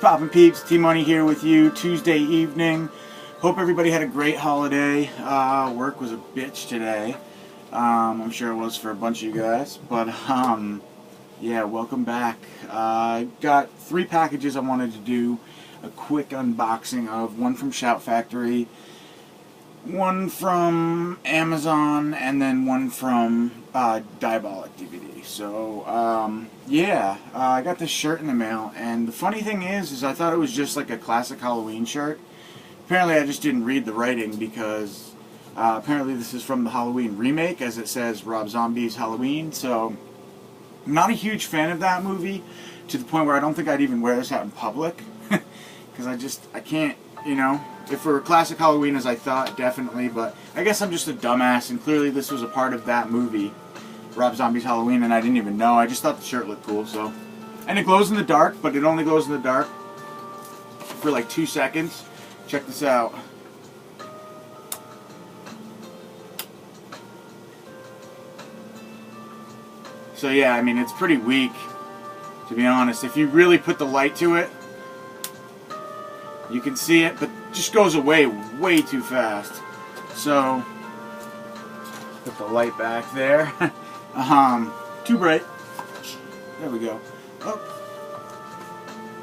poppin' peeps? T-Money here with you, Tuesday evening. Hope everybody had a great holiday. Work was a bitch today. I'm sure it was for a bunch of you guys. But, yeah, welcome back. I got 3 packages I wanted to do a quick unboxing of. One from Shout Factory, one from Amazon, and then one from DiabolikDVD. So, yeah, I got this shirt in the mail, and the funny thing is I thought it was just like a classic Halloween shirt. Apparently I just didn't read the writing, because apparently this is from the Halloween remake, as it says Rob Zombie's Halloween. So I'm not a huge fan of that movie, to the point where I don't think I'd even wear this out in public, because I can't, you know. If it were classic Halloween as I thought, definitely, but I guess I'm just a dumbass, and clearly this was a part of that movie, Rob Zombie's Halloween, and I didn't even know. I just thought the shirt looked cool, so. And it glows in the dark, but it only glows in the dark for like 2 seconds. Check this out. So yeah, I mean, it's pretty weak, to be honest. If you really put the light to it, you can see it, but it just goes away way too fast. So, put the light back there. Too bright. There we go. Oh,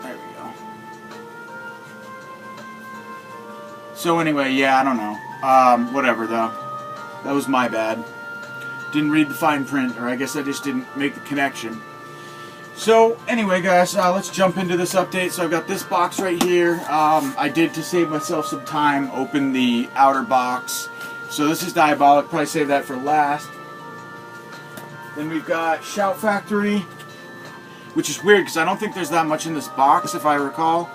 there we go. So anyway, yeah, I don't know. Whatever though. That was my bad. Didn't read the fine print, or I guess I just didn't make the connection. So, anyway guys, let's jump into this update. So I've got this box right here. I did, to save myself some time, open the outer box. So this is Diabolik, probably save that for last. Then we've got Shout Factory, which is weird because I don't think there's that much in this box, if I recall.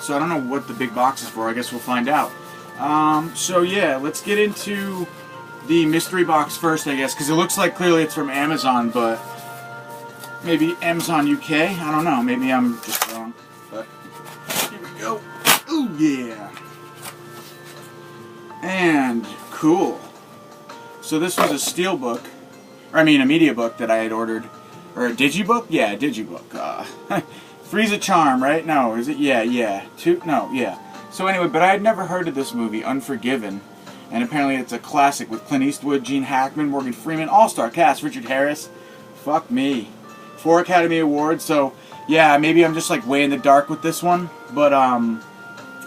So I don't know what the big box is for. I guess we'll find out. So yeah, let's get into the mystery box first, I guess, because it looks like clearly it's from Amazon, but maybe Amazon UK? I don't know. Maybe I'm just wrong. But here we go. Ooh, yeah. And cool. So this was a steel book, or I mean a media book that I had ordered, or a digibook? Yeah, a digibook. Freeze a Charm, right? No, is it? Yeah. Yeah. So anyway, but I had never heard of this movie, Unforgiven, and apparently it's a classic with Clint Eastwood, Gene Hackman, Morgan Freeman, all-star cast, Richard Harris. Fuck me. 4 Academy Awards, so yeah, maybe I'm just like way in the dark with this one, but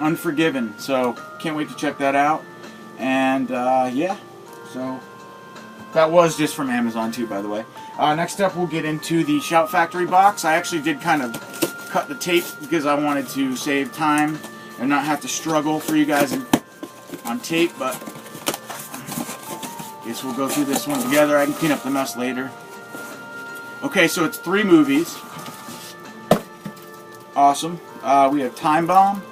Unforgiven, so can't wait to check that out. And yeah, so that was just from Amazon too, by the way. Next up we'll get into the Shout Factory box. I actually did kind of cut the tape because I wanted to save time and not have to struggle for you guys on tape, but I guess we'll go through this one together. I can clean up the mess later. Okay, so it's 3 movies. Awesome. We have Time Bomb.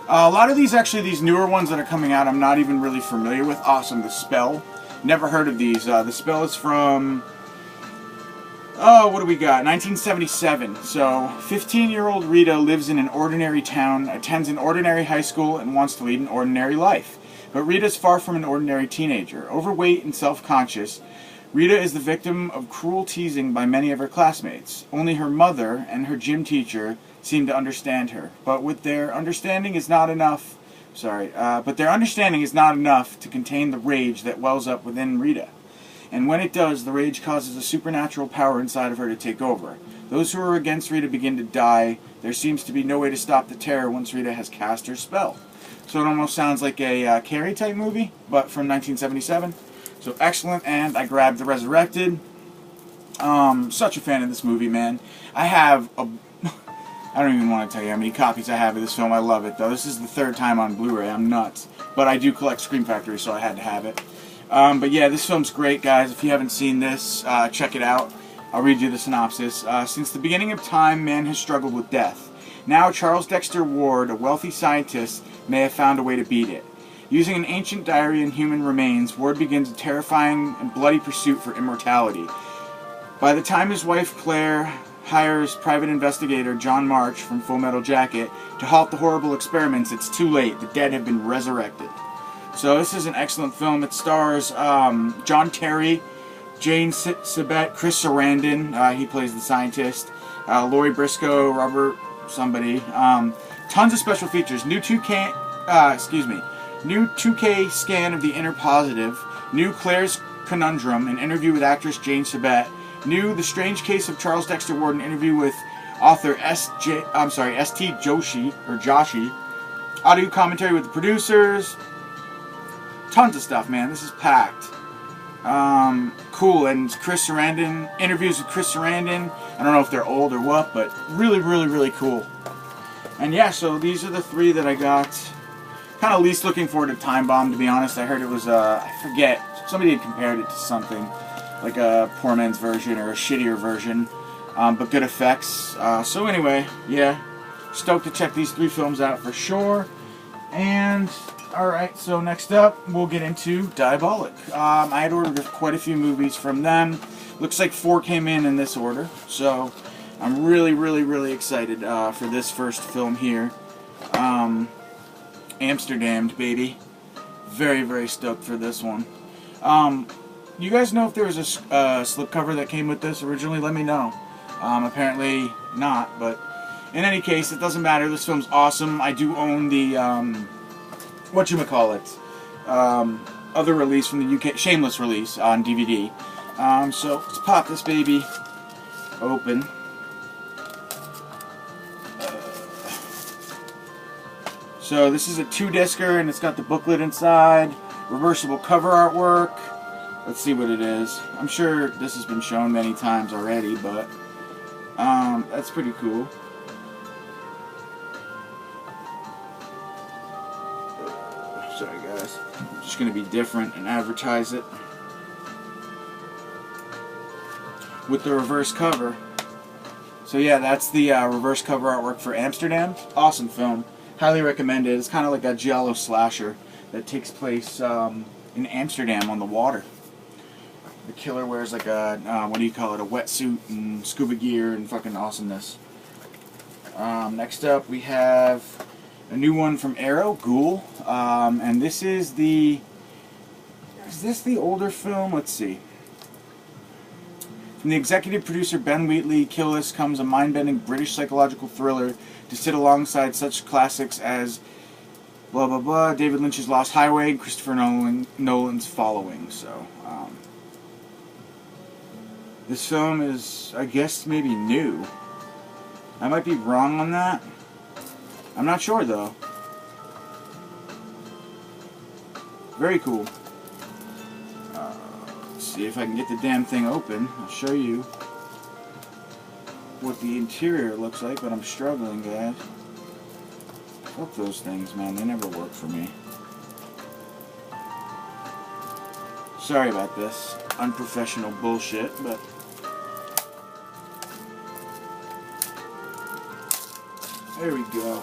A lot of these, actually, these newer ones that are coming out, I'm not even really familiar with. Awesome. The Spell. Never heard of these. The Spell is from, oh, what do we got? 1977. So, 15-year-old Rita lives in an ordinary town, attends an ordinary high school, and wants to lead an ordinary life. But Rita's far from an ordinary teenager. Overweight and self-conscious, Rita is the victim of cruel teasing by many of her classmates. Only her mother and her gym teacher seem to understand her, but their understanding is not enough to contain the rage that wells up within Rita. And when it does, the rage causes a supernatural power inside of her to take over. Those who are against Rita begin to die. There seems to be no way to stop the terror once Rita has cast her spell. So it almost sounds like a Carrie type movie, but from 1977. So excellent, and I grabbed The Resurrected. Such a fan of this movie, man. I have I don't even want to tell you how many copies I have of this film. I love it, though. This is the 3rd time on Blu-ray. I'm nuts. But I do collect Scream Factory, so I had to have it. But yeah, this film's great, guys. If you haven't seen this, check it out. I'll read you the synopsis. Since the beginning of time, man has struggled with death. Now, Charles Dexter Ward, a wealthy scientist, may have found a way to beat it. Using an ancient diary and human remains, Ward begins a terrifying and bloody pursuit for immortality. By the time his wife Claire hires private investigator John March from Full Metal Jacket to halt the horrible experiments, it's too late. The dead have been resurrected. So this is an excellent film. It stars John Terry, Jane Sibet, Chris Sarandon, he plays the scientist, Lori Briscoe, Robert somebody. Tons of special features. New 2K scan of the inner positive. New Claire's Conundrum, an interview with actress Jane Sabet. New The Strange Case of Charles Dexter Ward, an interview with author S.T. Joshi. Audio commentary with the producers. Tons of stuff, man. This is packed. Cool. And Chris Sarandon, interviews with Chris Sarandon. I don't know if they're old or what, but really, really, really cool. And yeah, so these are the three that I got. Kind of least looking forward to Time Bomb, to be honest. I heard it was, I forget, somebody had compared it to something, like a poor man's version or a shittier version, but good effects. So anyway, yeah, stoked to check these three films out for sure. And alright, so next up, we'll get into Diabolik. I had ordered quite a few movies from them. Looks like 4 came in this order, so I'm really, really, really excited for this first film here. Amsterdam, baby. Very, very stoked for this one. You guys know if there was a slipcover that came with this originally? Let me know. Apparently not, but in any case, it doesn't matter. This film's awesome. I do own the, whatchamacallit, other release from the UK, Shameless release on DVD. So let's pop this baby open. So this is a 2-discer, and it's got the booklet inside, reversible cover artwork. Let's see what it is. I'm sure this has been shown many times already, but that's pretty cool. Sorry guys, I'm just going to be different and advertise it with the reverse cover. So yeah, that's the reverse cover artwork for Amsterdam. Awesome film. Highly recommended. It's kind of like a giallo slasher that takes place in Amsterdam on the water. The killer wears like a, what do you call it, a wetsuit and scuba gear and fucking awesomeness. Next up we have a new one from Arrow, Ghoul. And this is the, is this the older film? Let's see. From the executive producer Ben Wheatley, Kill List comes a mind-bending British psychological thriller to sit alongside such classics as blah blah blah, David Lynch's Lost Highway, and Christopher Nolan's Following. So, this film is, I guess, maybe new. I might be wrong on that. I'm not sure though. Very cool. Let's see if I can get the damn thing open. I'll show you what the interior looks like, but I'm struggling, guys. Fuck those things, man. They never work for me. Sorry about this unprofessional bullshit, but there we go.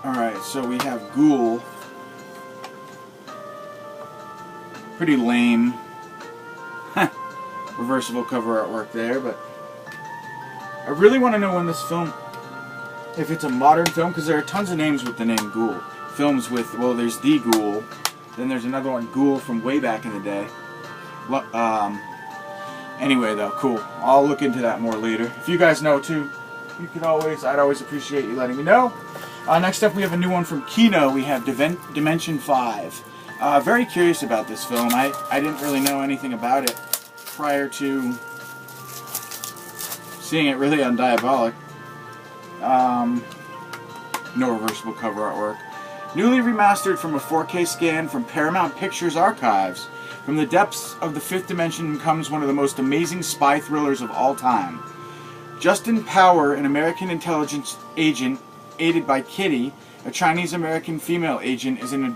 Alright, so we have Ghoul. Pretty lame. Reversible cover artwork there, but I really want to know when this film, if it's a modern film, because there are tons of names with the name Ghoul. Films with, well, there's The Ghoul, then there's another one, Ghoul, from way back in the day. Anyway, though, cool. I'll look into that more later. If you guys know too, you could always, I'd always appreciate you letting me know. Next up, we have a new one from Kino. We have Dimension 5. Very curious about this film. I didn't really know anything about it prior to seeing it really on Diabolik. No reversible cover artwork. Newly remastered from a 4K scan from Paramount Pictures archives. From the depths of the fifth dimension comes one of the most amazing spy thrillers of all time. Justin Power, an American intelligence agent aided by Kitty, a Chinese-American female agent, is in a